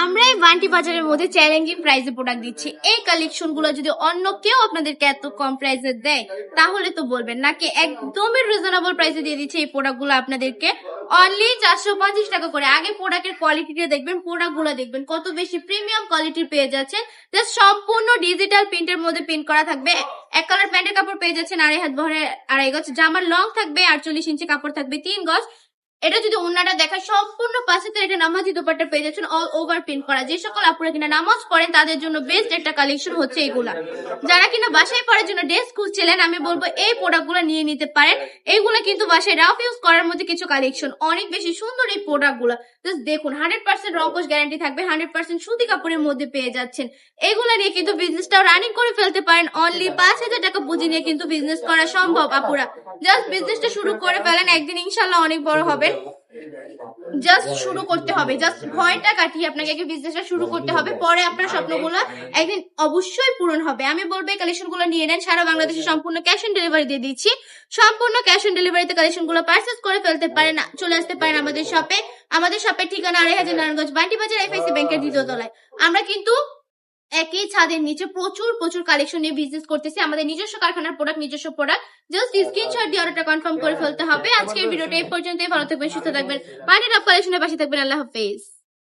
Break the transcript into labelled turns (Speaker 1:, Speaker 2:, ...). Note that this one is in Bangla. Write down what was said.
Speaker 1: আমরা এই বান্টি বাজারের মধ্যে চ্যালেঞ্জিং প্রাইসে প্রোডাক্ট দিচ্ছি। এই কালেকশন গুলো যদি অন্য কেউ আপনাদেরকে এত কম প্রাইসে দেয় তাহলে তো বলবেন নাকি একদমই রিজনেবল প্রাইসে দিয়ে দিচ্ছে এই প্রোডাক্ট গুলো আপনাদেরকে অনলি 450 টাকা করে। আগে প্রোডাক্টের কোয়ালিটিটা দেখবেন, প্রোডাক্ট গুলো দেখবেন কত বেশি প্রিমিয়াম কোয়ালিটির পেয়ে যাচ্ছেন। জাস্ট সম্পূর্ণ ডিজিটাল প্রিন্টের মধ্যে প্রিন্ট করা থাকবে। এক কালার প্যান্টের কাপড় পেয়ে যাচ্ছেন 2.5 হাত বহরে 2.5 গজ, জামার লং থাকবে 48 ইঞ্চি, কাপড় থাকবে 3 গজ। এটা যদি ওন্নাটা দেখায় সম্পূর্ণ পাশে তো এটা নামাজি দোপাট্টা পেয়ে যাচ্ছেন অল ওভার প্রিন্ট করা। যে সকল আপুরা কিনা নামাজ পড়েন তাদের জন্য বেস্ট একটা কালেকশন হচ্ছে এগুলা। যারা কিনা বাসায় পড়ার জন্য ড্রেস খুঁজছিলেন আমি বলবো এই প্রোডাক্ট গুলো নিয়ে নিতে পারেন। এইগুলো কিন্তু বাসায় রাফ ইউজ করার মধ্যে কিছু কালেকশন, অনেক বেশি সুন্দর এই প্রোডাক্ট গুলো। জাস্ট দেখুন 100% রঙ্কশ গ্যারান্টি থাকবে, 100% সুতি কাপড়ের মধ্যে পেয়ে যাচ্ছেন। এগুলা নিয়ে কিন্তু বিজনেসটাও রানিং করে ফেলতে পারেন। অনলি 5,000 টাকা পুঁজি নিয়ে কিন্তু বিজনেস করা সম্ভব আপুরা। জাস্ট বিজনেসটা শুরু করে ফেলেন, একদিন ইনশাল্লাহ অনেক বড় হবেন। জাস্ট শুরু করতে হবে, জাস্ট ভয়টা কাটিয়ে আপনাকে আগে বিজনেসটা শুরু করতে হবে, পরে আপনার স্বপ্নগুলো একদিন অবশ্যই পূরণ হবে। আমি বলবো এই কালেকশন গুলো নিয়ে নেন, সারা বাংলাদেশে সম্পূর্ণ ক্যাশ অন ডেলিভারি দিয়ে দিচ্ছি। সম্পূর্ণ ক্যাশ অন ডেলিভারিতে কালেকশন গুলো পারচেজ করে ফেলতে পারেন, চলে আসতে পারেন আমাদের শপে। আমাদের শপের ঠিকানা 2.5 নারায়ণগঞ্জ বান্টি বাজার এফআইসি ব্যাংকের দ্বিতীয় তলায়। আমরা কিন্তু একই ছাদের নিচে প্রচুর প্রচুর কালেকশন নিয়ে বিজনেস করতেছি। আমাদের নিজস্ব কারখানার প্রোডাক্ট, নিজস্ব প্রোডাক্ট। জাস্ট স্ক্রিনশট দিয়ে অর্ডারটা কনফার্ম করে ফেলতে হবে। আজকের ভিডিওটা এই পর্যন্তই। ভালো থাকবেন, সুস্থ থাকবেন, বান্টি টপ কালেকশনের পাশে থাকবেন। আল্লাহ হাফেজ।